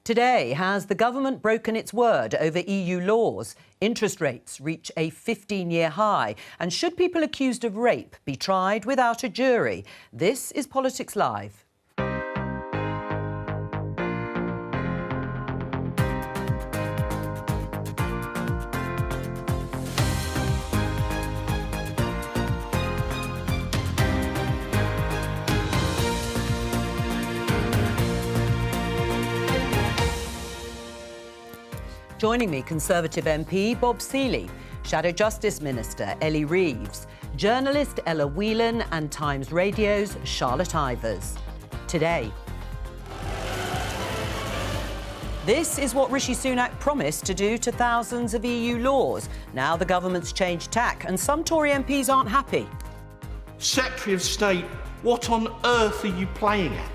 Today, has the government broken its word over EU laws? Interest rates reach a 15-year high. And should people accused of rape be tried without a jury? This is Politics Live. Joining me, Conservative MP Bob Seely, Shadow Justice Minister Ellie Reeves, journalist Ella Whelan and Times Radio's Charlotte Ivers. Today, this is what Rishi Sunak promised to do to thousands of EU laws. Now the government's changed tack and some Tory MPs aren't happy. Secretary of State, what on earth are you playing at?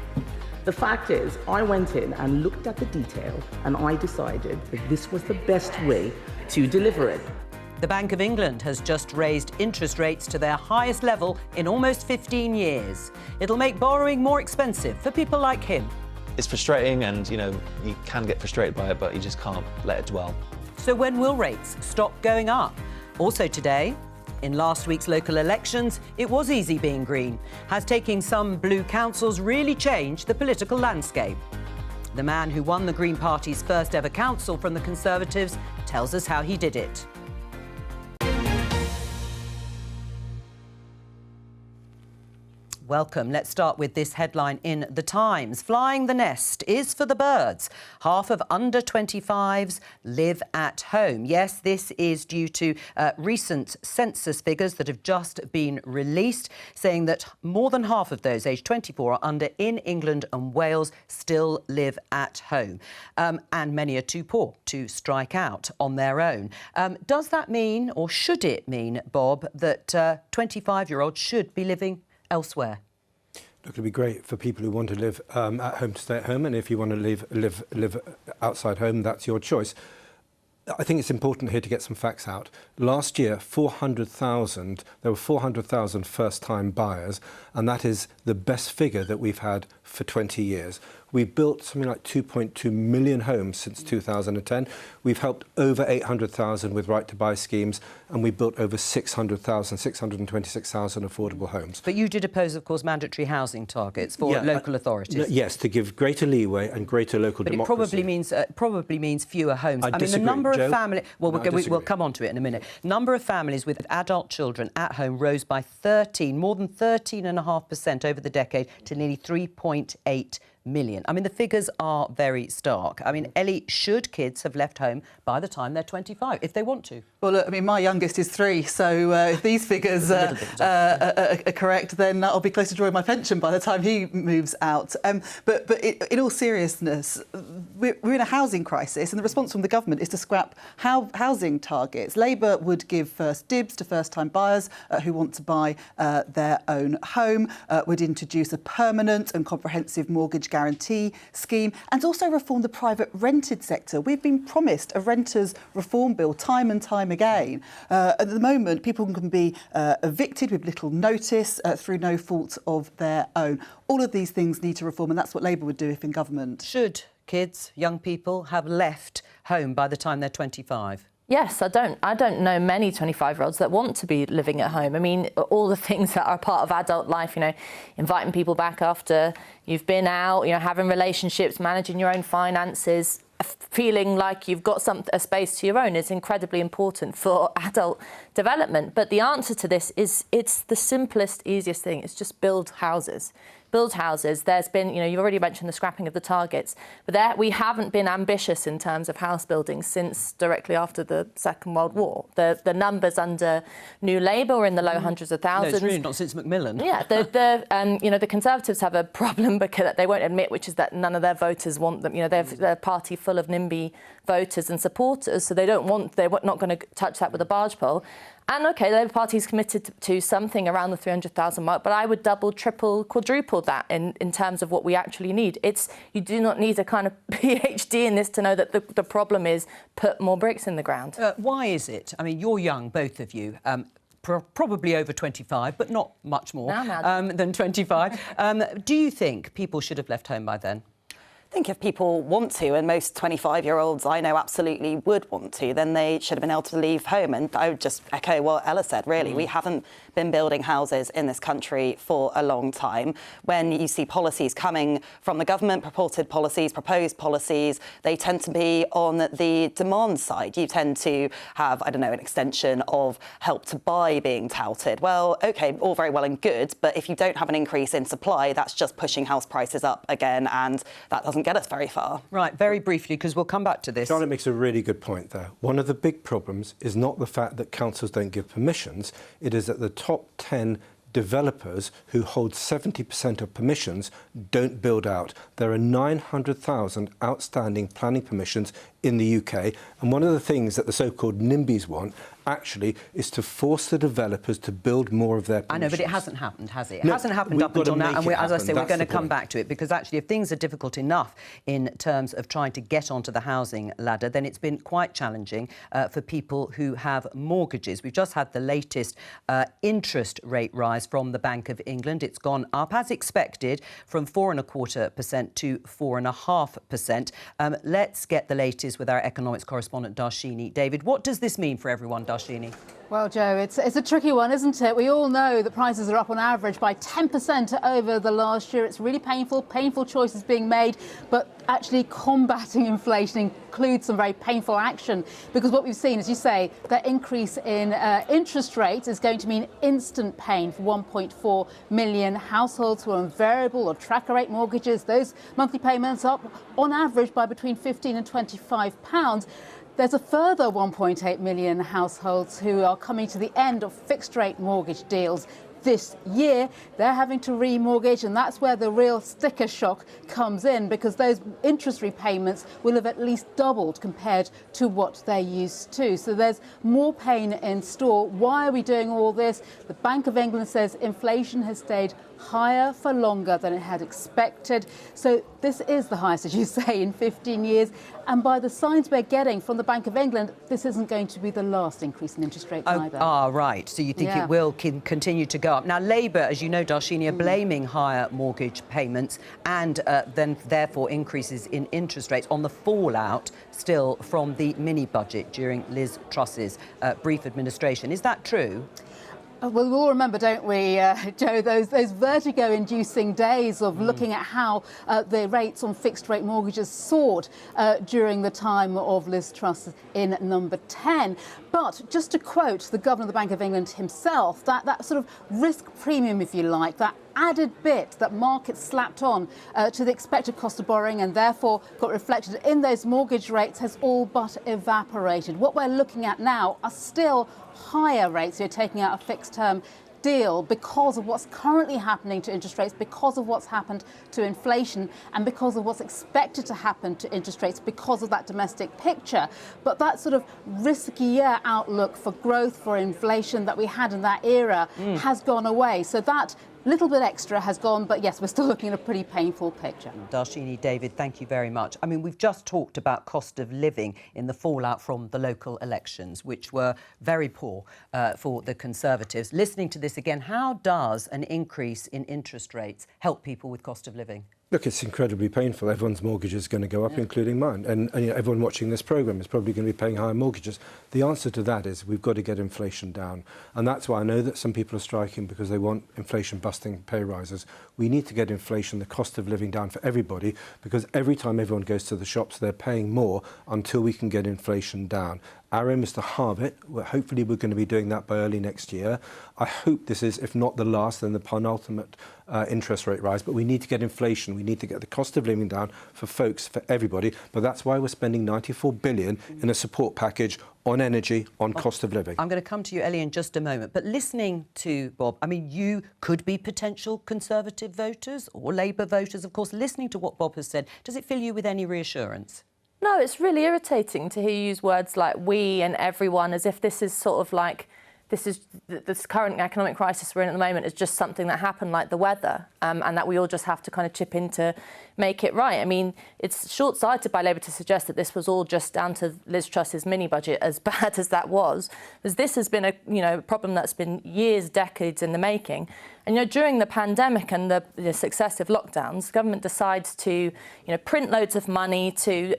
The fact is, I went in and looked at the detail and I decided that this was the best way to deliver it. The Bank of England has just raised interest rates to their highest level in almost 15 years. It'll make borrowing more expensive for people like him. It's frustrating and, you can get frustrated by it, but you just can't let it dwell. So when will rates stop going up? Also today, in last week's local elections, it was easy being Green. Has taking some blue councils really changed the political landscape? The man who won the Green Party's first ever council from the Conservatives tells us how he did it. Welcome. Let's start with this headline in The Times. Flying the nest is for the birds. Half of under 25s live at home. Yes, this is due to recent census figures that have just been released, saying that more than half of those aged 24 or under in England and Wales still live at home. And many are too poor to strike out on their own. Does that mean, or should it mean, Bob, that 25-year-olds should be living elsewhere? Look, it'd be great for people who want to live at home to stay at home, and if you want to live outside home, that's your choice. I think it's important here to get some facts out. Last year, there were 400,000 first-time buyers, and that is the best figure that we've had for 20 years. We've built something like 2.2 million homes since 2010. We've helped over 800,000 with right-to-buy schemes, and we built over 626,000 affordable homes. But you did oppose, of course, mandatory housing targets for local authorities. Yes, to give greater leeway and greater local democracy. But it probably means fewer homes. I mean, the number of families... Well, we'll come on to it in a minute. Number of families with adult children at home rose by more than 13.5% over the decade to nearly 3.8 million. I mean, the figures are very stark. I mean, Ellie, should kids have left home by the time they're 25, if they want to? Well, look, I mean, my youngest is 3, so if these figures are correct, then I'll be close to drawing my pension by the time he moves out. But in all seriousness, we're in a housing crisis, and the response from the government is to scrap housing targets. Labour would give first dibs to first-time buyers who want to buy their own home, would introduce a permanent and comprehensive mortgage guarantee scheme, and also reform the private rented sector. We've been promised a renters reform bill time and time again. At the moment, people can be evicted with little notice through no fault of their own. All of these things need to reform, and that's what Labour would do if in government. Should kids, young people, have left home by the time they're 25? Yes, I don't know many 25-year-olds that want to be living at home. I mean, all the things that are part of adult life, inviting people back after you've been out, having relationships, managing your own finances, feeling like you've got a space to your own is incredibly important for adult development. But the answer to this is it's the simplest, easiest thing. It's just build houses. Build houses. There's been, you've already mentioned the scrapping of the targets, but we haven't been ambitious in terms of house building since directly after the Second World War. The numbers under New Labour were in the low hundreds of thousands. No, it's really not since Macmillan. Yeah, the Conservatives have a problem because they won't admit, which is that none of their voters want them. They're a party full of NIMBY voters and supporters, so they're not going to touch that with a barge pole. And OK, the Labour Party's committed to something around the 300,000 mark, but I would double, triple, quadruple that in terms of what we actually need. You do not need a kind of PhD in this to know that the problem is put more bricks in the ground. Why is it? I mean, you're young, both of you. Probably over 25, but not much more than 25. Do you think people should have left home by then? think if people want to, and most 25-year-olds I know absolutely would want to, then they should have been able to leave home. And I would just echo what Ella said, really. We haven't been building houses in this country for a long time. When you see policies coming from the government, purported policies, proposed policies, they tend to be on the demand side. You tend to have, I don't know, an extension of Help to Buy being touted. Well, OK, all very well and good, but if you don't have an increase in supply, that's just pushing house prices up again, and that doesn't get us very far. Right, very briefly, because we'll come back to this. Charlotte makes a really good point there. One of the big problems is not the fact that councils don't give permissions, it is that the top 10 developers who hold 70% of permissions don't build out. There are 900,000 outstanding planning permissions in the UK, and one of the things that the so-called NIMBYs want actually is to force the developers to build more of their permissions. I know, but it hasn't happened, has it? It No, hasn't happened we've up got to until now, make and it as I happen. say, we're That's going to the come point. back to it, because actually if things are difficult enough in terms of trying to get onto the housing ladder, then it's been quite challenging for people who have mortgages. We've just had the latest interest rate rise from the Bank of England. It's gone up, as expected, from 4.25% to 4.5%. Let's get the latest with our economics correspondent, Darshini. David, what does this mean for everyone, Darshini? Well, Jo, it's a tricky one, isn't it? We all know that prices are up on average by 10% over the last year. It's really painful choices being made, but actually combating inflation includes some very painful action, because what we've seen, as you say, that increase in interest rates is going to mean instant pain for 1.4 million households who are on variable or tracker rate mortgages. Those monthly payments up on average by between £15 and £25. There's a further 1.8 million households who are coming to the end of fixed-rate mortgage deals this year. They're having to remortgage, and that's where the real sticker shock comes in, because those interest repayments will have at least doubled compared to what they're used to. So there's more pain in store. Why are we doing all this? The Bank of England says inflation has stayed higher for longer than it had expected. So this is the highest, as you say, in 15 years. And by the signs we're getting from the Bank of England, this isn't going to be the last increase in interest rates either. Ah, right. So you think it will continue to go up. Now, Labour, as you know, Darshini, are blaming higher mortgage payments and then therefore increases in interest rates on the fallout still from the mini-budget during Liz Truss's brief administration. Is that true? Well, we all remember, don't we, Jo, those vertigo-inducing days of looking at how the rates on fixed-rate mortgages soared during the time of Liz Truss in number 10. But just to quote the Governor of the Bank of England himself, that sort of risk premium, if you like, that added bit that markets slapped on to the expected cost of borrowing and therefore got reflected in those mortgage rates has all but evaporated. What we're looking at now are still higher rates. You're taking out a fixed-term deal because of what's currently happening to interest rates, because of what's happened to inflation, and because of what's expected to happen to interest rates because of that domestic picture. But that sort of riskier outlook for growth, for inflation that we had in that era has gone away. So that little bit extra has gone, but yes, we're still looking at a pretty painful picture. Darshini, David, thank you very much. I mean, we've just talked about cost of living in the fallout from the local elections, which were very poor for the Conservatives. Listening to this again, how does an increase in interest rates help people with cost of living? Look, it's incredibly painful. Everyone's mortgage is going to go up, including mine. And you know, everyone watching this programme is probably going to be paying higher mortgages. The answer to that is we've got to get inflation down. And that's why I know that some people are striking because they want inflation-busting pay rises. We need to get inflation, the cost of living down for everybody, because every time everyone goes to the shops, they're paying more until we can get inflation down. Our aim is to halve it. Hopefully we're going to be doing that by early next year. I hope this is, if not the last, then the penultimate interest rate rise. But we need to get inflation. We need to get the cost of living down for folks, for everybody. But that's why we're spending £94 billion in a support package on energy, on cost of living. I'm going to come to you, Ellie, in just a moment. But listening to Bob, I mean, you could be potential Conservative voters or Labour voters, of course. Listening to what Bob has said, does it fill you with any reassurance? No, it's really irritating to hear you use words like we and everyone as if this is sort of like this current economic crisis we're in at the moment is just something that happened like the weather and that we all just have to kind of chip in to make it right. I mean, it's short-sighted by Labour to suggest that this was all just down to Liz Truss's mini-budget, as bad as that was, because this has been a problem that's been years, decades in the making. And, during the pandemic and the successive lockdowns, the government decides to, print loads of money to,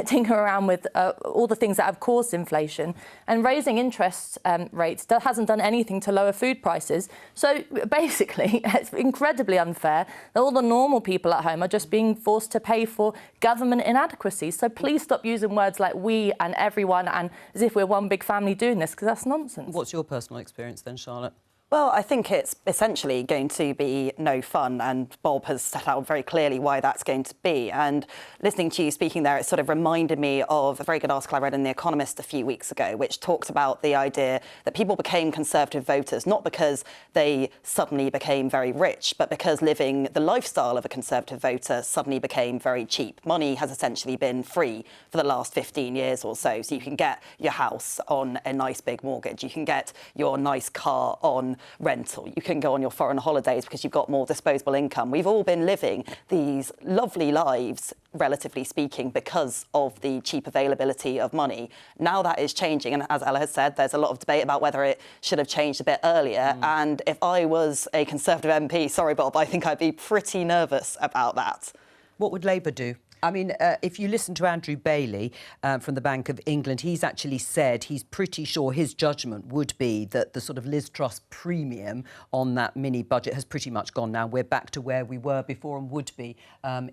tinker around with all the things that have caused inflation, and raising interest rates hasn't done anything to lower food prices. So basically, it's incredibly unfair that all the normal people at home are just being forced to pay for government inadequacies. So please stop using words like we and everyone and as if we're one big family doing this, because that's nonsense. What's your personal experience then, Charlotte? Well, I think it's essentially going to be no fun, and Bob has set out very clearly why that's going to be. And listening to you speaking there, it sort of reminded me of a very good article I read in The Economist a few weeks ago, which talked about the idea that people became Conservative voters not because they suddenly became very rich, but because living the lifestyle of a Conservative voter suddenly became very cheap. Money has essentially been free for the last 15 years or so. So you can get your house on a nice big mortgage. You can get your nice car on rental. You can go on your foreign holidays because you've got more disposable income. We've all been living these lovely lives, relatively speaking, because of the cheap availability of money. Now that is changing, and as Ella has said, there's a lot of debate about whether it should have changed a bit earlier. And if I was a Conservative MP, sorry Bob, I think I'd be pretty nervous about that. What would Labour do? I mean, if you listen to Andrew Bailey from the Bank of England, he's actually said he's pretty sure his judgment would be that the sort of Liz Truss premium on that mini budget has pretty much gone now. We're back to where we were before and would be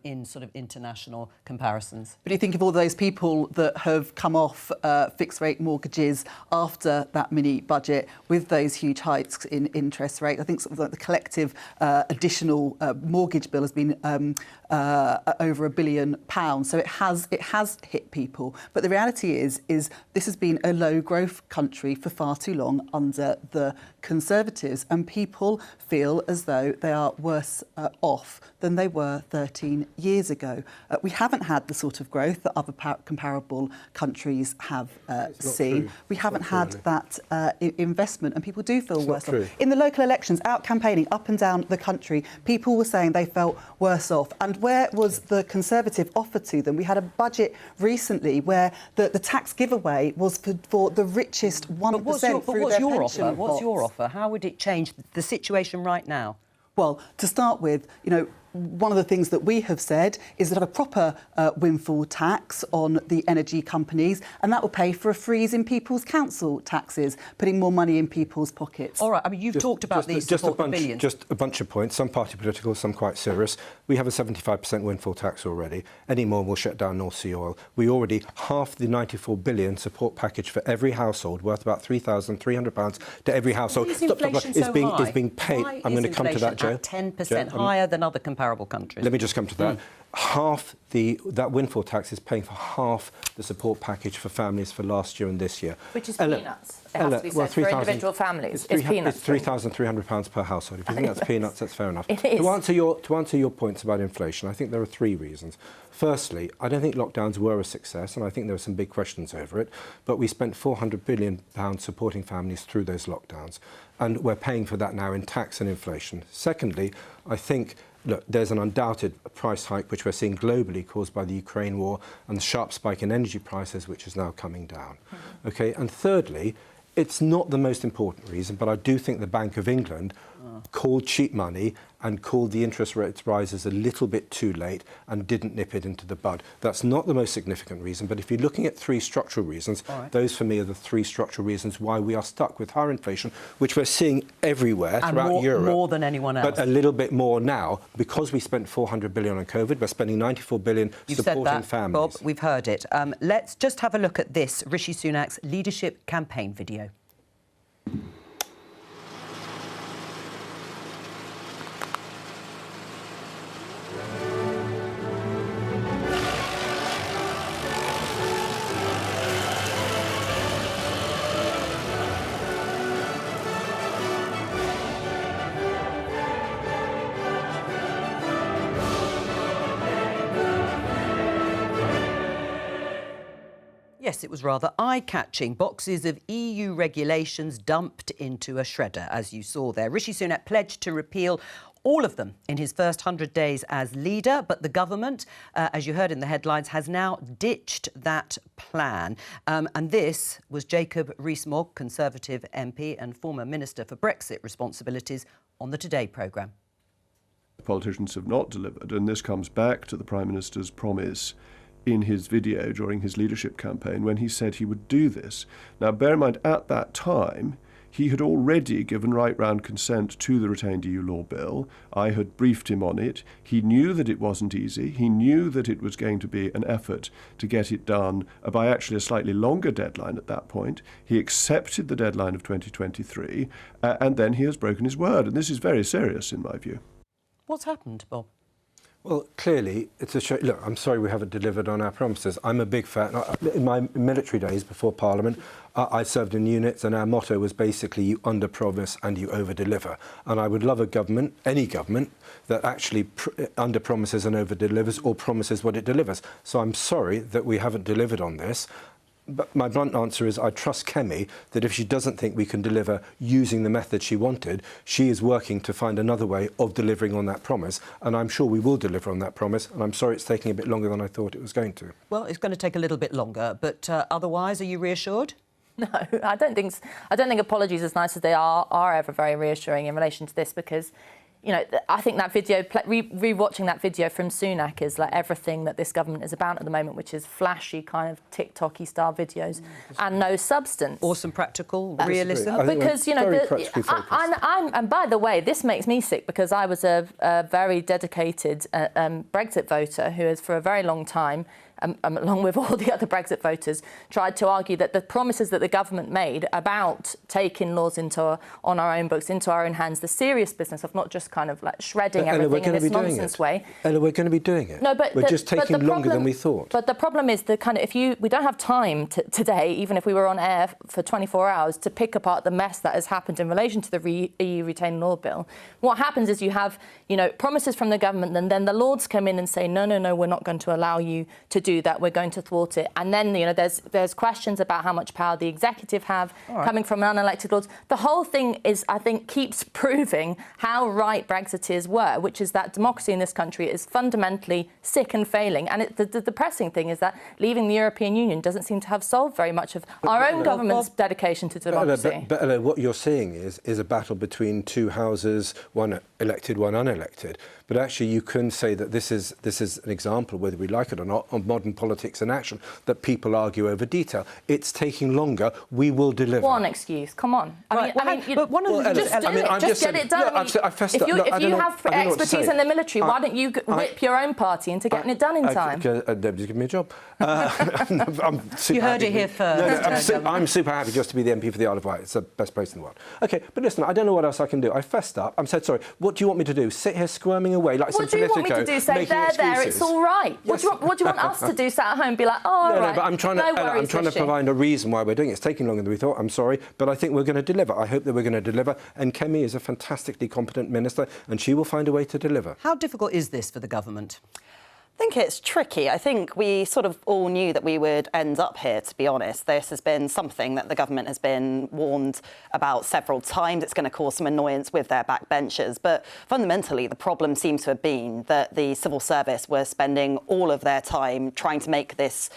in sort of international comparisons. But do you think of all those people that have come off fixed rate mortgages after that mini budget with those huge hikes in interest rate? I think sort of like the collective additional mortgage bill has been over £1 billion. So it has hit people. But the reality is this has been a low growth country for far too long under the Conservatives, and people feel as though they are worse off than they were 13 years ago. We haven't had the sort of growth that other comparable countries have seen. We haven't had that investment, and people do feel worse off. In the local elections, out campaigning up and down the country, people were saying they felt worse off. And where was the Conservative offer to them? We had a budget recently where the tax giveaway was for the richest 1% through their pension pots. What's your offer? How would it change the situation right now? Well, to start with, one of the things that we have said is that have a proper windfall tax on the energy companies, and that will pay for a freeze in people's council taxes, putting more money in people's pockets. All right, I mean, you've talked about these billions. Just a bunch of points, some party political, some quite serious. We have a 75% windfall tax already. Any more will shut down North Sea oil. We already half the £94 billion support package for every household, worth about £3,300 to every household. Is inflation so high? Is being paid. Why I'm going to come to that, Jo. At 10% higher than other comparable countries. Let me just come to that. That windfall tax is paying for half the support package for families for last year and this year. Which is peanuts. It has to be said, for individual families. It's peanuts. It's £3,300 per household. If you think that's peanuts, that's fair enough. It is. To answer your points about inflation, I think there are three reasons. Firstly, I don't think lockdowns were a success, and I think there were some big questions over it, but we spent £400 billion supporting families through those lockdowns, and we're paying for that now in tax and inflation. Secondly, I think look, there's an undoubted price hike which we're seeing globally caused by the Ukraine war and the sharp spike in energy prices, which is now coming down. Okay, and thirdly, it's not the most important reason, but I do think the Bank of England called cheap money and called the interest rates rises a little bit too late and didn't nip it into the bud. That's not the most significant reason, but if you're looking at three structural reasons, those for me are the three structural reasons why we are stuck with higher inflation, which we're seeing everywhere throughout Europe. More than anyone else. But a little bit more now, because we spent £400 billion on COVID, we're spending £94 billion supporting families. Bob, we've heard it. Let's just have a look at this Rishi Sunak's leadership campaign video. Yes, it was rather eye-catching. Boxes of EU regulations dumped into a shredder, as you saw there. Rishi Sunak pledged to repeal all of them in his first 100 days as leader, but the government, as you heard in the headlines, has now ditched that plan. And this was Jacob Rees-Mogg, Conservative MP and former Minister for Brexit responsibilities, on the Today programme. Politicians have not delivered, and this comes back to the Prime Minister's promise in his video during his leadership campaign when he said he would do this. Now, bear in mind, at that time, he had already given right round consent to the retained EU law bill. I had briefed him on it. He knew that it wasn't easy. He knew that it was going to be an effort to get it done by actually a slightly longer deadline at that point. He accepted the deadline of 2023, and then he has broken his word. And this is very serious in my view. What's happened, Bob? Well, clearly, it's a show. Look, I'm sorry we haven't delivered on our promises. I'm a big fan. In my military days before Parliament, I served in units, and our motto was basically you under-promise and you over-deliver. And I would love a government, any government, that actually under-promises and over-delivers or promises what it delivers. So I'm sorry that we haven't delivered on this. But my blunt answer is I trust Kemi that if she doesn't think we can deliver using the method she wanted, she is working to find another way of delivering on that promise. And I'm sure we will deliver on that promise. And I'm sorry it's taking a bit longer than I thought it was going to. Well, it's going to take a little bit longer, but otherwise, are you reassured? No, I don't think apologies, as nice as they are ever very reassuring in relation to this, because, you know, I think that video, re-watching that video from Sunak is like everything that this government is about at the moment, which is flashy kind of TikTok-y style videos and no substance. Awesome, practical, realism. Because, you know, and by the way, this makes me sick because I was a very dedicated Brexit voter who has for a very long time, along with all the other Brexit voters, tried to argue that the promises that the government made about taking laws on our own books, into our own hands, the serious business of not just kind of like shredding everything in this nonsense way. Ella, we're going to be doing it. No, but we're just taking longer than we thought. But the problem is we don't have time today, even if we were on air for 24 hours, to pick apart the mess that has happened in relation to the EU Retained Law Bill. What happens is you have, you know, promises from the government, and then the Lords come in and say, no, we're not going to allow you to do that, we're going to thwart it. And then, you know, there's questions about how much power the executive have coming from an unelected Lords. The whole thing is, I think, keeps proving how right Brexiteers were, which is that democracy in this country is fundamentally sick and failing. And the depressing thing is that leaving the European Union doesn't seem to have solved very much of our own government's dedication to democracy. But what you're seeing is a battle between two houses, one elected, one unelected. But actually, you can say that this is an example, whether we like it or not, of modern politics in action, that people argue over detail. It's taking longer. We will deliver. One excuse. Come on. Just get it done. If you have expertise in the military, why don't you whip your own party into getting it done in time? Nobody's given me a job. You heard it here first. I'm super happy just to be the MP for the Isle of Wight. It's the best place in the world. OK, but listen, I don't know what else I can do. I fessed up. I'm so sorry. What do you want me to do? Sit here squirming away like some Politico? What do you want me to do? Say, there, it's all right. Yes. What do you want us to do? Sat at home and be like, oh, all right. No, but I'm trying to provide a reason why we're doing it. It's taking longer than we thought. I'm sorry, but I think we're going to deliver. I hope that we're going to deliver. And Kemi is a fantastically competent minister, and she will find a way to deliver. How difficult is this for the government? I think it's tricky. I think we sort of all knew that we would end up here, to be honest. This has been something that the government has been warned about several times. It's going to cause some annoyance with their backbenchers. But fundamentally, the problem seems to have been that the civil service were spending all of their time trying to make this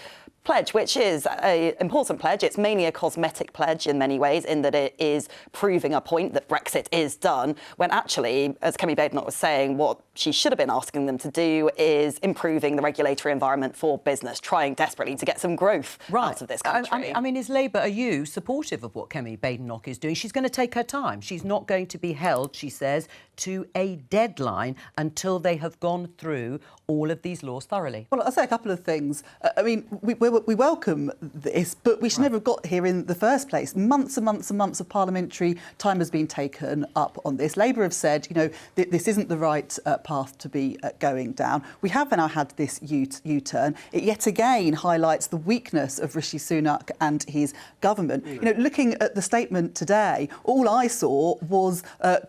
pledge, which is an important pledge. It's mainly a cosmetic pledge in many ways, in that it is proving a point that Brexit is done, when actually, as Kemi Badenoch was saying, what she should have been asking them to do is improving the regulatory environment for business, trying desperately to get some growth out of this country. I mean, is Labour, are you supportive of what Kemi Badenoch is doing? She's going to take her time. She's not going to be held, she says, to a deadline until they have gone through all of these laws thoroughly. Well, I'll say a couple of things. I mean, we welcome this, but we should never have got here in the first place. Months and months and months of parliamentary time has been taken up on this. Labour have said, you know, this isn't the right path to be going down. We have now had this U-turn. It yet again highlights the weakness of Rishi Sunak and his government. You know, looking at the statement today, all I saw was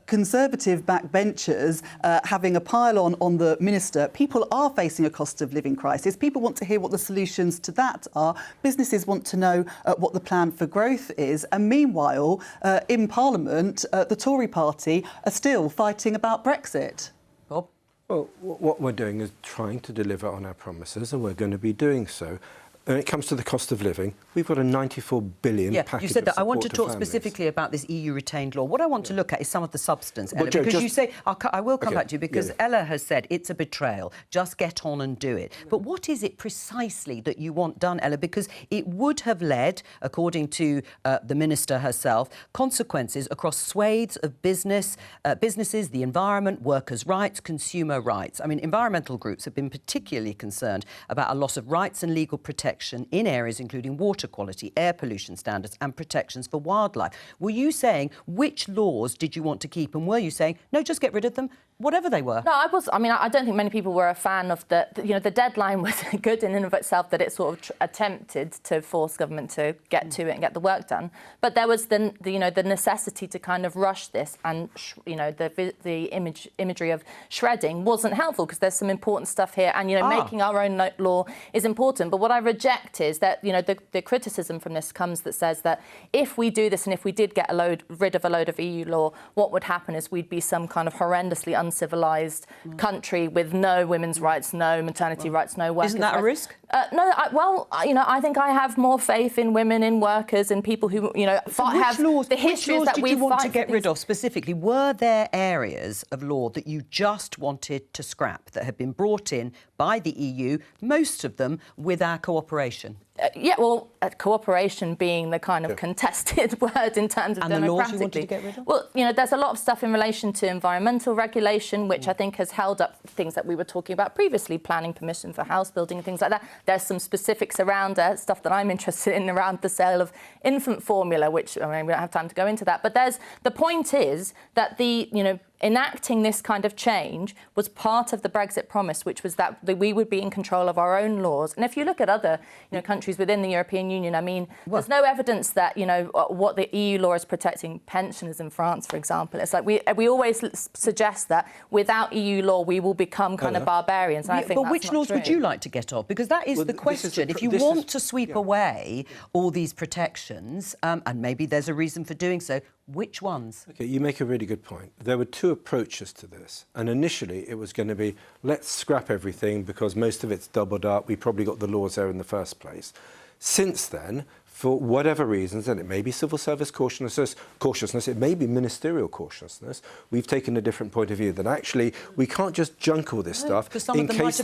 Conservative backbenchers having a pile on the minister. People are facing a cost of living crisis. People want to hear what the solutions to that are. Businesses want to know what the plan for growth is. And meanwhile, in Parliament, the Tory party are still fighting about Brexit. Bob? Well, what we're doing is trying to deliver on our promises, and we're going to be doing so. when it comes to the cost of living, we've got a 94 billion package. You said that. I want to talk families. specifically about this EU retained law. What I want to look at is some of the substance, Well, Ella, Jo, because you say, I will come back to you, because Yeah. Ella has said it's a betrayal, just get on and do it. But what is it precisely that you want done, Ella? Because it would have led, according to the Minister herself, consequences across swathes of businesses, the environment, workers' rights, consumer rights. I mean, environmental groups have been particularly concerned about a loss of rights and legal protection in areas including water quality, air pollution standards and protections for wildlife. Were you saying which laws did you want to keep, and were you saying, no, just get rid of them, whatever they were? No, I was. I mean, I don't think many people were a fan of the deadline was good in and of itself, that it sort of attempted to force government to get to it and get the work done. But there was the necessity to kind of rush this, and the imagery of shredding wasn't helpful, because there's some important stuff here, and making our own law is important. But what I reject is that the criticism from this comes that says that if we do this and if we did get rid of a load of EU law, what would happen is we'd be some kind of horrendously uncivilised country with no women's rights, no maternity rights, no workers' Isn't that a risk? No, I think I have more faith in women, in workers, in people who, have the histories that we fight. Which laws did you want to get rid of specifically? Were there areas of law that you just wanted to scrap that had been brought in by the EU, most of them with our cooperation? Cooperation being the kind of contested word in terms of and democratically. the laws you wanted to get rid of? Well, there's a lot of stuff in relation to environmental regulation, which I think has held up things that we were talking about previously, planning permission for house building and things like that. There's some specifics around stuff that I'm interested in around the sale of infant formula, which, I mean, we don't have time to go into that. But the point is that enacting this kind of change was part of the Brexit promise, which was that we would be in control of our own laws. And if you look at other countries within the European Union, I mean, there's no evidence that, what the EU law is protecting pensioners in France, for example. It's like we always suggest that without EU law, we will become kind of barbarians. And I think but which laws would you like to get off? Because that is the question. If you want to sweep away all these protections, and maybe there's a reason for doing so, which ones? OK, you make a really good point. There were two approaches to this. And initially, it was going to be, let's scrap everything because most of it's doubled up. We probably got the laws there in the first place. Since then, for whatever reasons, and it may be civil service cautiousness, it may be ministerial cautiousness, we've taken a different point of view that actually we can't just junk all this stuff in case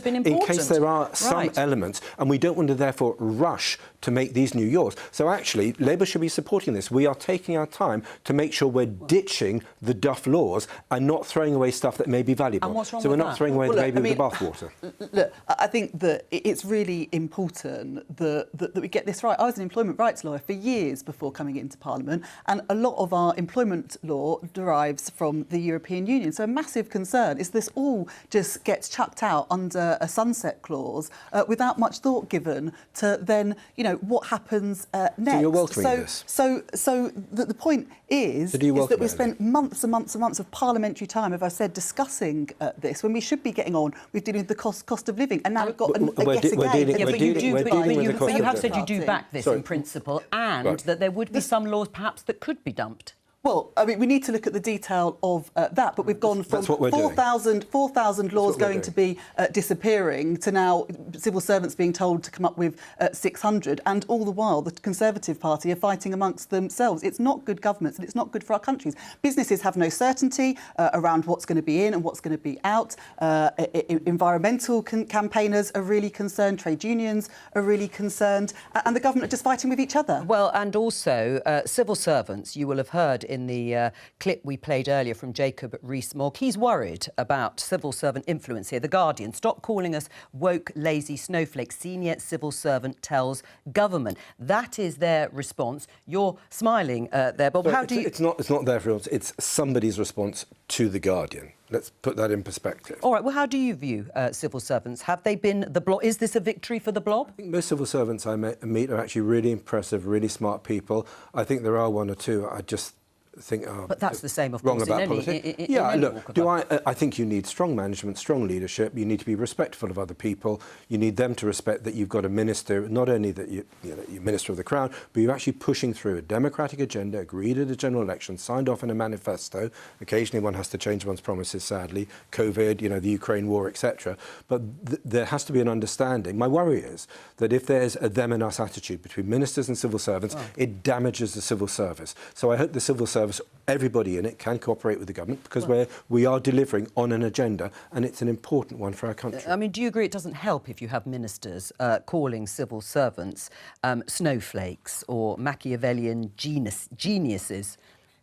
there are some elements, and we don't want to therefore rush to make these new laws. So actually, Labour should be supporting this. We are taking our time to make sure we're ditching the duff laws and not throwing away stuff that may be valuable. And what's wrong so with we're not that? throwing away the baby with the bathwater. Look, I think that it's really important that we get this right. I was an employment rights lawyer for years before coming into Parliament, and a lot of our employment law derives from the European Union. So a massive concern is this all just gets chucked out under a sunset clause without much thought given to then, what happens next. So you're welcoming this? So the point is that we've spent months and months and months of parliamentary time, as I said, discussing this, when we should be getting on with dealing with the cost of living. And now we've got But you have said you do back this in principle, and that there would be some laws perhaps that could be dumped. Well, I mean, we need to look at the detail of that, but we've gone from 4,000 laws going to be disappearing to now civil servants being told to come up with 600, and all the while the Conservative Party are fighting amongst themselves. It's not good governance, and it's not good for our countries. Businesses have no certainty around what's going to be in and what's going to be out. Environmental campaigners are really concerned, trade unions are really concerned, and the government are just fighting with each other. Well, and also civil servants, you will have heard in the clip we played earlier from Jacob Rees-Mogg, he's worried about civil servant influence here. The Guardian, stop calling us woke, lazy snowflakes, senior civil servant tells government. That is their response. You're smiling there, Bob. How do you... It's not their response, it's somebody's response to The Guardian. Let's put that in perspective. All right, well, how do you view civil servants? Have they been the blob? Is this a victory for the blob? I think most civil servants I meet are actually really impressive, really smart people. I think there are one or two, think are but that's the same, of wrong course, about in any, politics. in any walk of life. I think you need strong management, strong leadership. You need to be respectful of other people. You need them to respect that you've got a minister, not only that you're Minister of the Crown, but you're actually pushing through a democratic agenda, agreed at a general election, signed off in a manifesto. Occasionally one has to change one's promises, sadly. COVID, the Ukraine war, etc. But there has to be an understanding. My worry is that if there's a them and us attitude between ministers and civil servants, it damages the civil service. So I hope the civil service, everybody in it, can cooperate with the government, because we are delivering on an agenda, and it's an important one for our country. I mean, do you agree it doesn't help if you have ministers calling civil servants snowflakes or Machiavellian geniuses?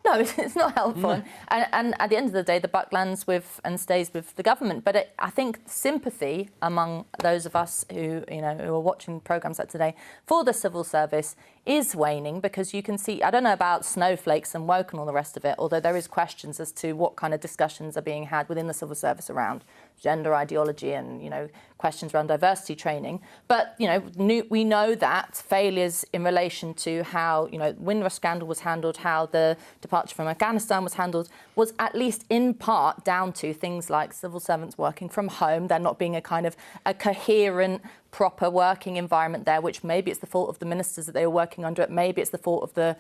No, it's not helpful. And at the end of the day, the buck lands with and stays with the government. But I think sympathy among those of us who are watching programmes like today for the civil service is waning, because you can see, I don't know about snowflakes and woke and all the rest of it, although there is questions as to what kind of discussions are being had within the civil service around gender ideology and, questions around diversity training. But, we know that failures in relation to how, Windrush scandal was handled, how the departure from Afghanistan was handled, was at least in part down to things like civil servants working from home, there not being a kind of a coherent, proper working environment there, which maybe it's the fault of the ministers that they were working under it, maybe it's the fault of the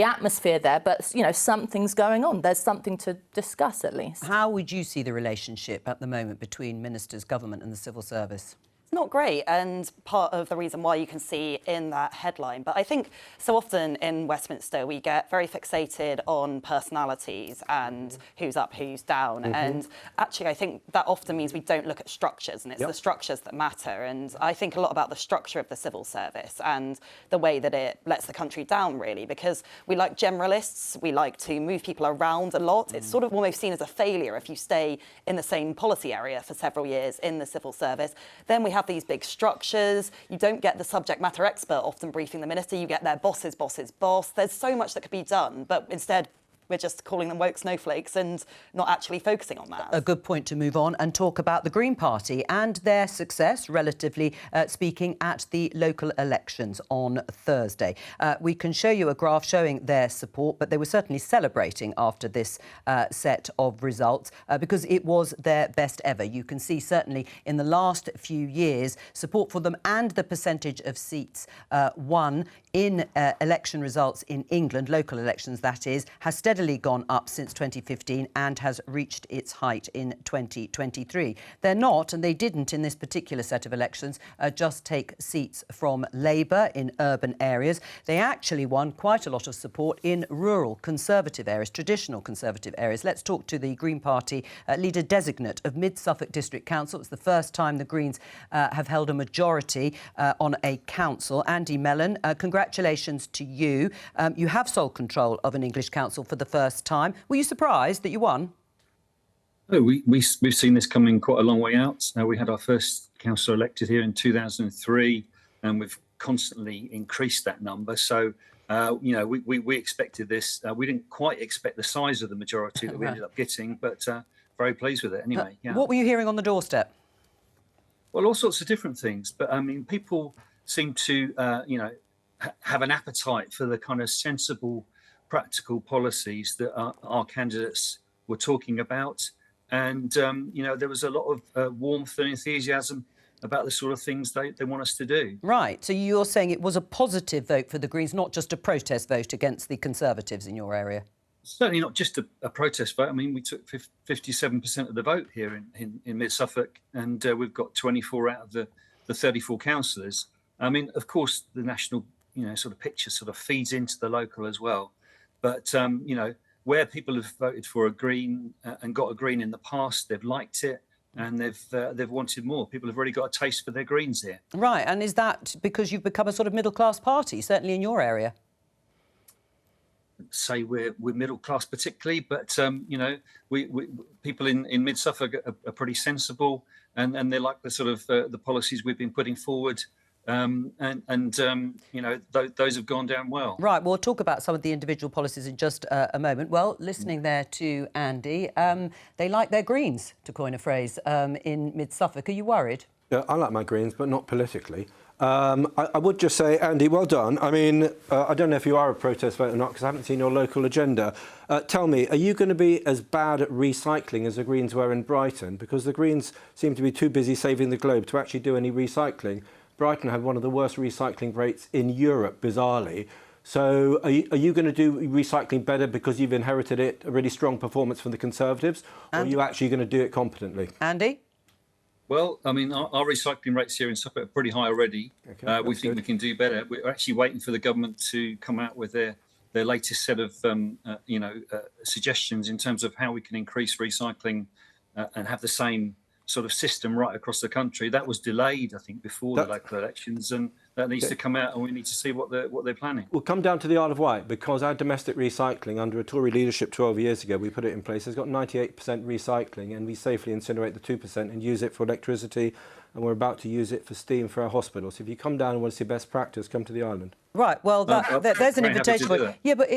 atmosphere there, but, something's going on. There's something to discuss, at least. How would you see the relationship at the moment between ministers, government and the civil service? It's not great, and part of the reason why you can see in that headline. But I think so often in Westminster we get very fixated on personalities and who's up, who's down. And actually I think that often means we don't look at structures, and it's the structures that matter. And I think a lot about the structure of the civil service and the way that it lets the country down, really, because we like generalists, we like to move people around a lot. It's sort of almost seen as a failure if you stay in the same policy area for several years in the civil service. Then we have these big structures. You don't get the subject matter expert often briefing the minister. You get their boss's boss's boss. There's so much that could be done, but instead we're just calling them woke snowflakes and not actually focusing on that. A good point to move on and talk about the Green Party and their success, relatively speaking, at the local elections on Thursday. We can show you a graph showing their support, but they were certainly celebrating after this set of results because it was their best ever. You can see certainly in the last few years support for them, and the percentage of seats won in election results in England, local elections that is, has steadily gone up since 2015 and has reached its height in 2023. They're not, and they didn't in this particular set of elections, just take seats from Labour in urban areas. They actually won quite a lot of support in rural Conservative areas, traditional Conservative areas. Let's talk to the Green Party leader designate of Mid-Suffolk District Council. It's the first time the Greens have held a majority on a council. Andy Mellon, congratulations to you. You have sole control of an English council for the first time. Were you surprised that you won? Oh, we've seen this coming quite a long way out. We had our first councillor elected here in 2003, and we've constantly increased that number. So, we expected this. We didn't quite expect the size of the majority that we ended up getting, but very pleased with it anyway. Yeah. What were you hearing on the doorstep? Well, all sorts of different things. But, I mean, people seem to, have an appetite for the kind of sensible, practical policies that our candidates were talking about. And, there was a lot of warmth and enthusiasm about the sort of things they want us to do. Right. So you're saying it was a positive vote for the Greens, not just a protest vote against the Conservatives in your area? Certainly not just a protest vote. I mean, we took 57% of the vote here in Mid-Suffolk, and we've got 24 out of the 34 councillors. I mean, of course, the national, sort of picture sort of feeds into the local as well. But, where people have voted for a Green and got a Green in the past, they've liked it and they've wanted more. People have already got a taste for their Greens here. Right. And is that because you've become a sort of middle-class party, certainly in your area? Say we're middle class particularly, but we people in Mid Suffolk are pretty sensible, and they like the sort of the policies we've been putting forward. Those have gone down well. Right, we'll talk about some of the individual policies in just a moment. Well, listening there to Andy, they like their Greens, to coin a phrase, in Mid-Suffolk. Are you worried? I like my Greens, but not politically. I would just say, Andy, well done. I mean, I don't know if you are a protest vote or not, because I haven't seen your local agenda. Tell me, are you going to be as bad at recycling as the Greens were in Brighton? Because the Greens seem to be too busy saving the globe to actually do any recycling. Brighton had one of the worst recycling rates in Europe, bizarrely. So are you going to do recycling better because you've inherited it, a really strong performance from the Conservatives, or are you actually going to do it competently? Andy? Well, I mean, our recycling rates here in Suffolk are pretty high already. Okay, we think we can do better. We're actually waiting for the government to come out with their latest set of, suggestions in terms of how we can increase recycling and have the same sort of system right across the country. That was delayed, I think, before the local elections, and that needs to come out, and we need to see what they're planning. We'll come down to the Isle of Wight, because our domestic recycling, under a Tory leadership 12 years ago, we put it in place, has got 98% recycling, and we safely incinerate the 2% and use it for electricity, and we're about to use it for steam for our hospitals. If you come down and want to see best practice, come to the island. Right, well, there's an invitation. Yeah, but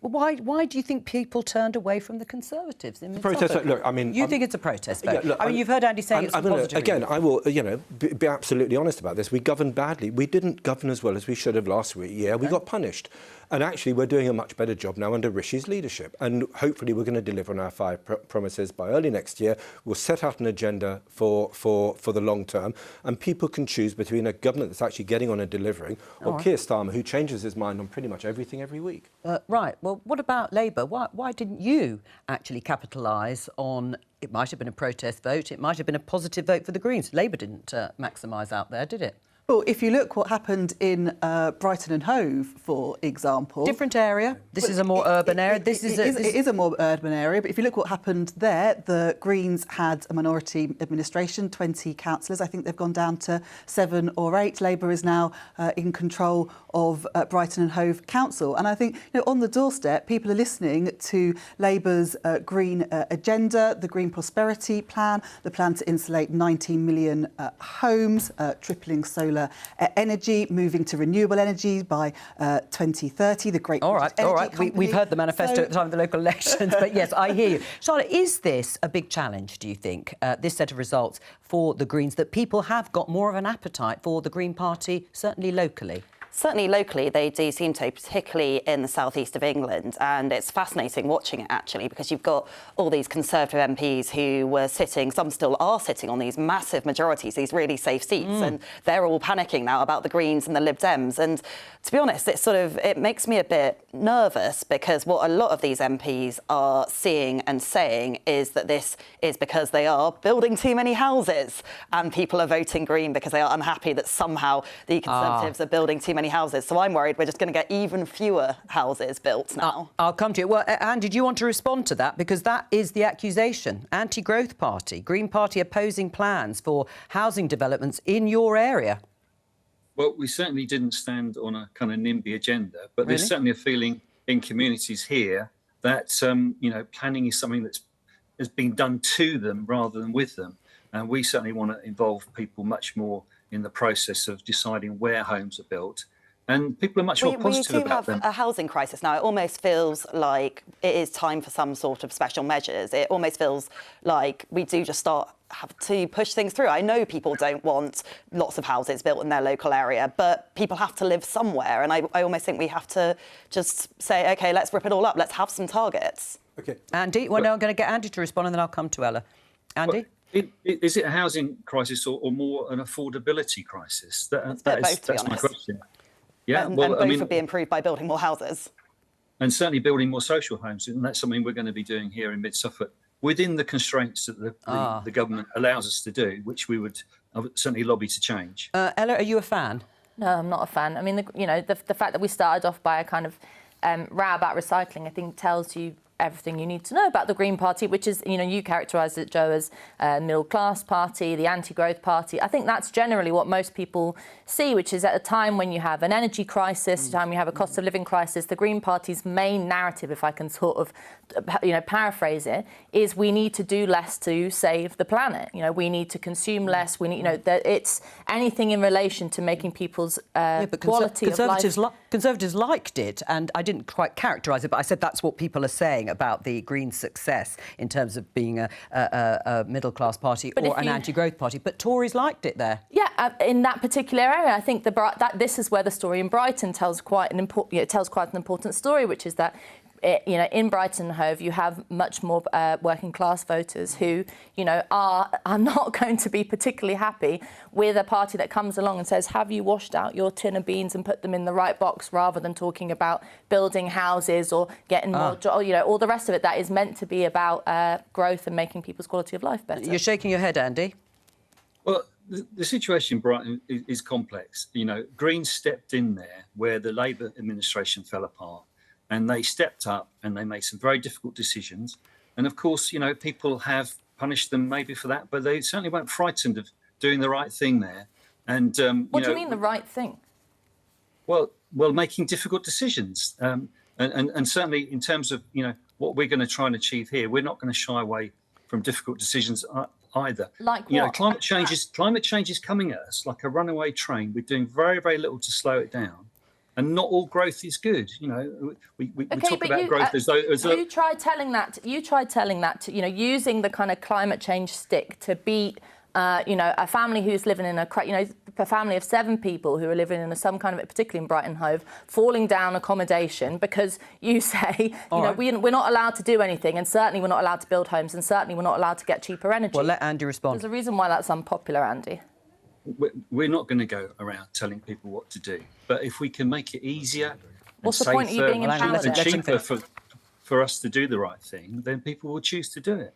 why do you think people turned away from the Conservatives in protest? Look, I mean, you think it's a protest vote? Yeah, look, I mean, you've heard Andy saying it's a positive. Again, I will, be absolutely honest about this. We governed badly. We didn't govern as well as we should have last year. We got punished. And actually, we're doing a much better job now under Rishi's leadership. And hopefully, we're going to deliver on our 5 promises by early next year. We'll set out an agenda for the long term. And people can choose between a government that's actually getting on and delivering, or Keir Starmer, who changes his mind on pretty much everything every week. Right. Well, what about Labour? Why didn't you actually capitalise on... It might have been a protest vote. It might have been a positive vote for the Greens. Labour didn't maximise out there, did it? Well, if you look what happened in Brighton and Hove, for example... Different area. This is a more urban area. It is a more urban area, but if you look what happened there, the Greens had a minority administration, 20 councillors. I think they've gone down to 7 or 8. Labour is now in control of Brighton and Hove Council. And I think, on the doorstep, people are listening to Labour's green agenda, the Green Prosperity Plan, the plan to insulate 19 million homes, tripling solar energy, moving to renewable energy by 2030, the Great All right. We've heard the manifesto at the time of the local elections, but yes, I hear you. Charlotte, is this a big challenge, do you think, this set of results for the Greens, that people have got more of an appetite for the Green Party, certainly locally? Certainly locally, they do seem to, particularly in the southeast of England. And it's fascinating watching it, actually, because you've got all these Conservative MPs who were sitting, some still are sitting on these massive majorities, these really safe seats. And they're all panicking now about the Greens and the Lib Dems. And to be honest, it makes me a bit nervous, because what a lot of these MPs are seeing and saying is that this is because they are building too many houses, and people are voting Green because they are unhappy that somehow the Conservatives are building too many houses. So I'm worried we're just going to get even fewer houses built now. I'll come to you. Well, Andy, do you want to respond to that? Because that is the accusation. Anti-growth party, Green Party opposing plans for housing developments in your area. Well, we certainly didn't stand on a kind of NIMBY agenda, but there's certainly a feeling in communities here that, planning is something that's has been done to them rather than with them. And we certainly want to involve people much more in the process of deciding where homes are built. And people are much more positive about them. We do have a housing crisis now. It almost feels like it is time for some sort of special measures. It almost feels like we do just have to push things through. I know people don't want lots of houses built in their local area, but people have to live somewhere. And I almost think we have to just say, OK, let's rip it all up. Let's have some targets. OK. Andy, well, now I'm going to get Andy to respond, and then I'll come to Ella. Andy? Is it a housing crisis or more an affordability crisis? That's my question. Yeah, and both would be improved by building more houses. And certainly building more social homes. And that's something we're going to be doing here in Mid-Suffolk within the constraints that the government allows us to do, which we would certainly lobby to change. Ella, are you a fan? No, I'm not a fan. I mean, the fact that we started off by a kind of row about recycling, I think, tells you everything you need to know about the Green Party, which is, you characterised it, Jo, as a middle-class party, the anti-growth party. I think that's generally what most people see, which is at a time when you have an energy crisis, a time you have a cost of living crisis, the Green Party's main narrative, if I can sort of, paraphrase it, is we need to do less to save the planet. We need to consume less. We need, it's anything in relation to making people's quality of life. Conservatives liked it, and I didn't quite characterise it, but I said that's what people are saying. saying about the Greens' success in terms of being a middle-class party or an anti-growth party, but Tories liked it there. Yeah, in that particular area, I think this is where the story in Brighton tells quite an important story, which is that in Brighton and Hove, you have much more working class voters who, are not going to be particularly happy with a party that comes along and says, have you washed out your tin of beans and put them in the right box, rather than talking about building houses or getting more, all the rest of it that is meant to be about growth and making people's quality of life better. You're shaking your head, Andy. Well, the situation in Brighton is complex. Greens stepped in there where the Labour administration fell apart. And they stepped up and they made some very difficult decisions. And of course, people have punished them maybe for that, but they certainly weren't frightened of doing the right thing there. And what do you mean the right thing? Well, making difficult decisions. And certainly in terms of what we're going to try and achieve here, we're not going to shy away from difficult decisions either. Like what? Climate change is coming at us like a runaway train. We're doing very, very little to slow it down. And not all growth is good. We talk about growth as though... You tried telling that, using the kind of climate change stick to beat, a family who's living in a family of 7 people who are living in some kind of, particularly in Brighton Hove, falling down accommodation because you say, we're not allowed to do anything, and certainly we're not allowed to build homes, and certainly we're not allowed to get cheaper energy. Well, let Andy respond. There's a reason why that's unpopular, Andy. We're not going to go around telling people what to do. But if we can make it easier and What's the point of you being empowered? and cheaper for us to do the right thing, then people will choose to do it.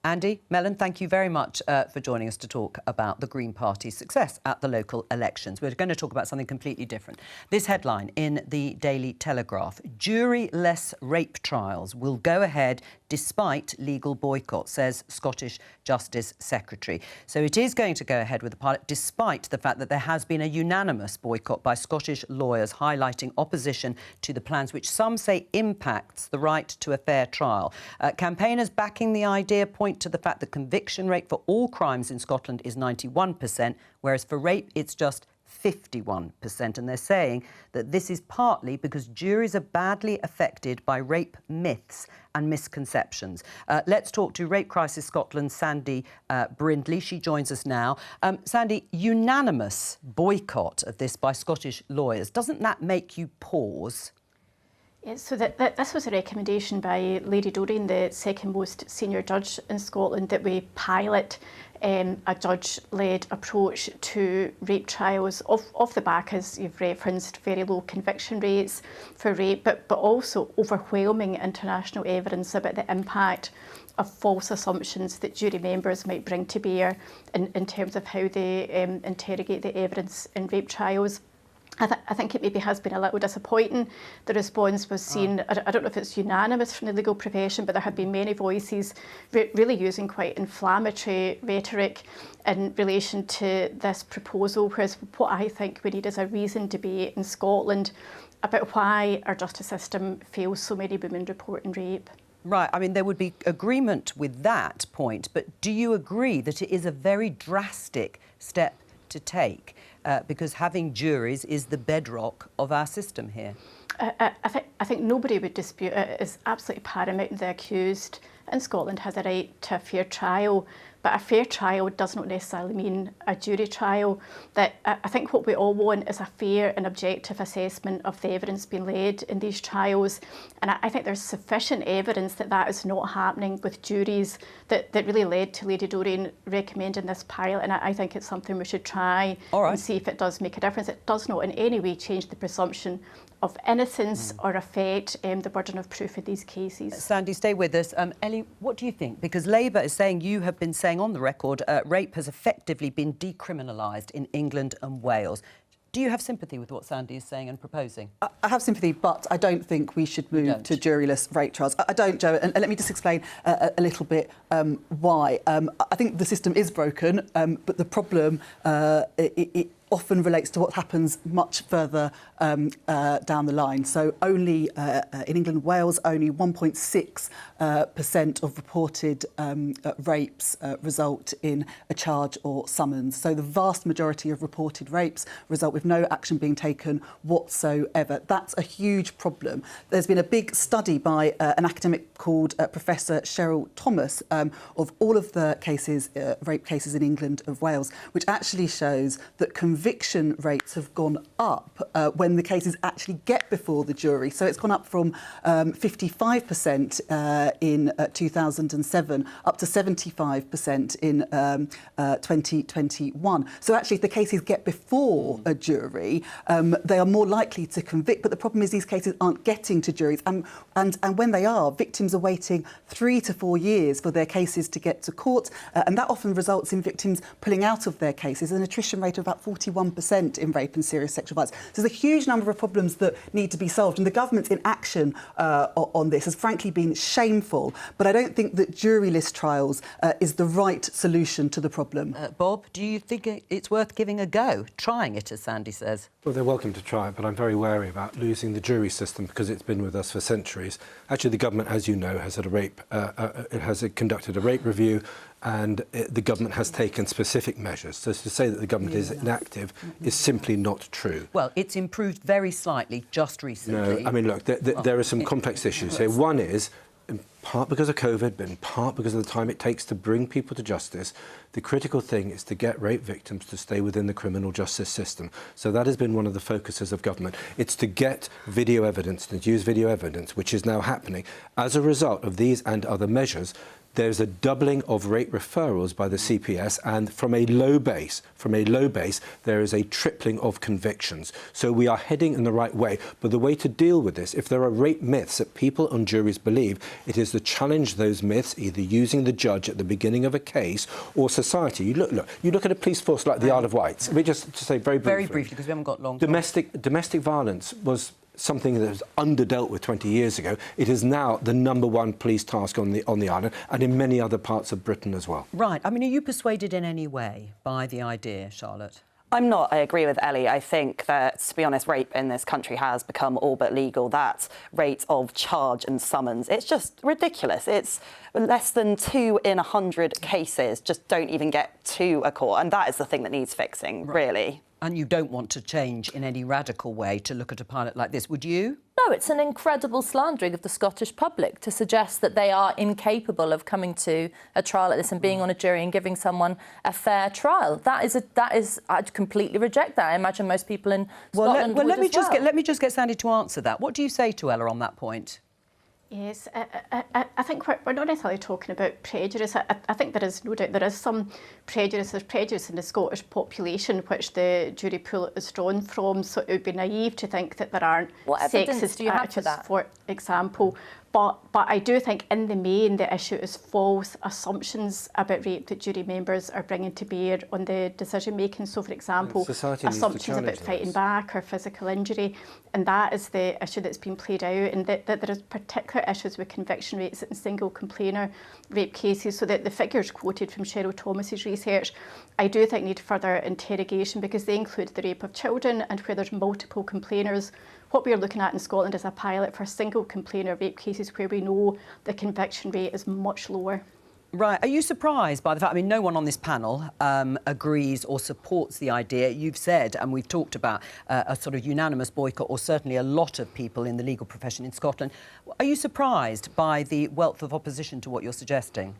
Andy, Mellon, thank you very much for joining us to talk about the Green Party's success at the local elections. We're going to talk about something completely different. This headline in the Daily Telegraph: jury-less rape trials will go ahead despite legal boycott, says Scottish Justice Secretary. So it is going to go ahead with the pilot despite the fact that there has been a unanimous boycott by Scottish lawyers highlighting opposition to the plans, which some say impacts the right to a fair trial. Campaigners backing the idea point to the fact that conviction rate for all crimes in Scotland is 91%, whereas for rape it's just 51%. And they're saying that this is partly because juries are badly affected by rape myths and misconceptions. Let's talk to Rape Crisis Scotland's Sandy Brindley. She joins us now. Sandy, unanimous boycott of this by Scottish lawyers. Doesn't that make you pause? Yeah, so this was a recommendation by Lady Doreen, the second most senior judge in Scotland, that we pilot a judge-led approach to rape trials off the back, as you've referenced, very low conviction rates for rape, but also overwhelming international evidence about the impact of false assumptions that jury members might bring to bear in terms of how they interrogate the evidence in rape trials. I think it maybe has been a little disappointing. The response was seen, I don't know if it's unanimous from the legal profession, but there have been many voices really using quite inflammatory rhetoric in relation to this proposal, whereas what I think we need is a reasoned debate in Scotland about why our justice system fails so many women reporting rape. Right, I mean, there would be agreement with that point, but do you agree that it is a very drastic step to take? Because having juries is the bedrock of our system here. I think nobody would dispute it. It's absolutely paramount. The accused in Scotland has a right to a fair trial, but a fair trial does not necessarily mean a jury trial. That I think what we all want is a fair and objective assessment of the evidence being laid in these trials, and I think there's sufficient evidence that that is not happening with juries that really led to Lady Doreen recommending this pilot, and I think it's something we should try and see if it does make a difference. It does not in any way change the presumption of innocence or affect the burden of proof in these cases. Sandy, stay with us. Ellie, what do you think? Because Labour is saying, you have been saying on the record, rape has effectively been decriminalised in England and Wales. Do you have sympathy with what Sandy is saying and proposing? I have sympathy, but I don't think we should move to juryless rape trials. I don't, Jo, and let me just explain a little bit why. I think the system is broken, but the problem often relates to what happens much further down the line. So only in England, Wales, only 1.6% of reported rapes result in a charge or summons. So the vast majority of reported rapes result with no action being taken whatsoever. That's a huge problem. There's been a big study by an academic called Professor Cheryl Thomas of all of the cases, rape cases in England of Wales, which actually shows that conviction rates have gone up when the cases actually get before the jury. So it's gone up from 55% in 2007 up to 75% in 2021. So actually, if the cases get before a jury, they are more likely to convict. But the problem is these cases aren't getting to juries. And when they are, victims are waiting 3 to 4 years for their cases to get to court. And that often results in victims pulling out of their cases, an attrition rate of about 41% in rape and serious sexual violence. So there's a huge number of problems that need to be solved. And the government's inaction on this has frankly been shameful. But I don't think that jury list trials is the right solution to the problem. Bob, do you think it's worth giving a go, trying it, as Sandy says? Well, they're welcome to try it, but I'm very wary about losing the jury system because it's been with us for centuries. Actually, the government, as you know, has had conducted a rape review, and the government has taken specific measures. So to say that the government is inactive is simply not true. Well, it's improved very slightly just recently. No, I mean, look, there are some complex issues here. One is, in part because of COVID, but in part because of the time it takes to bring people to justice, the critical thing is to get rape victims to stay within the criminal justice system. So that has been one of the focuses of government. It's to get video evidence, to use video evidence, which is now happening. As a result of these and other measures, there's a doubling of rape referrals by the CPS, and from a low base, there is a tripling of convictions. So we are heading in the right way. But the way to deal with this, if there are rape myths that people on juries believe, it is to challenge those myths, either using the judge at the beginning of a case or society. You look at a police force like the Isle of Wight. We just to say very briefly, because we haven't got long. Domestic violence was something that was underdealt with 20 years ago. It is now the #1 police task on the island and in many other parts of Britain as well. Right. I mean, are you persuaded in any way by the idea, Charlotte? I'm not. I agree with Ellie. I think that, to be honest, rape in this country has become all but legal. That rate of charge and summons, it's just ridiculous. It's less than 2 in 100 cases just don't even get to a court. And that is the thing that needs fixing, really. And you don't want to change in any radical way to look at a pilot like this, would you? No, it's an incredible slandering of the Scottish public to suggest that they are incapable of coming to a trial like this and being on a jury and giving someone a fair trial. I'd completely reject that. I imagine most people in Scotland would let me as just get Sandy to answer that. What do you say to Ella on that point? Yes, I think we're not necessarily talking about prejudice. I think there is no doubt there is some prejudice. There's prejudice in the Scottish population, which the jury pool is drawn from. So it would be naive to think that there aren't sexist attitudes, for example. But I do think in the main the issue is false assumptions about rape that jury members are bringing to bear on the decision making. So, for example, assumptions about fighting back or physical injury, and that is the issue that's been played out. And that there is particular issues with conviction rates in single complainer rape cases. So that the figures quoted from Cheryl Thomas's research, I do think need further interrogation because they include the rape of children and where there's multiple complainers. What we're looking at in Scotland is a pilot for single complainer rape cases where we know the conviction rate is much lower. Right. Are you surprised by the fact, I mean, no one on this panel agrees or supports the idea. You've said, and we've talked about a sort of unanimous boycott, or certainly a lot of people in the legal profession in Scotland. Are you surprised by the wealth of opposition to what you're suggesting?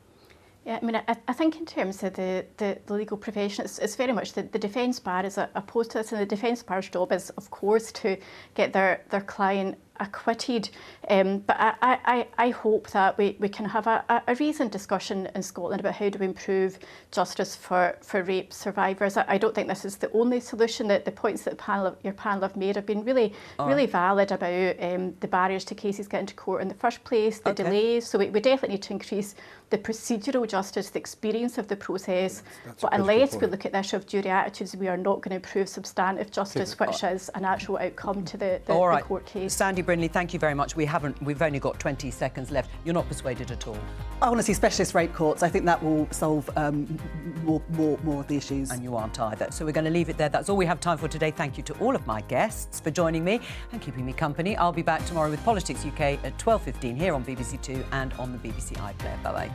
Yeah, I mean, I think in terms of the legal profession, it's very much the defence bar is opposed to this, and the defence bar's job is, of course, to get their client acquitted. But I hope that we can have a reasoned discussion in Scotland about how to improve justice for rape survivors. I don't think this is the only solution. That the points that your panel have made have been really valid about the barriers to cases getting to court in the first place, the delays. So we definitely need to increase the procedural justice, the experience of the process. But unless we look at the issue of jury attitudes, we are not going to improve substantive justice, which is an actual outcome to the court case. Sandy, Lady Brindley, thank you very much. We've only got 20 seconds left. You're not persuaded at all. I want to see specialist rape courts. I think that will solve more of the issues. And you aren't either. So we're going to leave it there. That's all we have time for today. Thank you to all of my guests for joining me and keeping me company. I'll be back tomorrow with Politics UK at 12:15 here on BBC Two and on the BBC iPlayer. Bye-bye.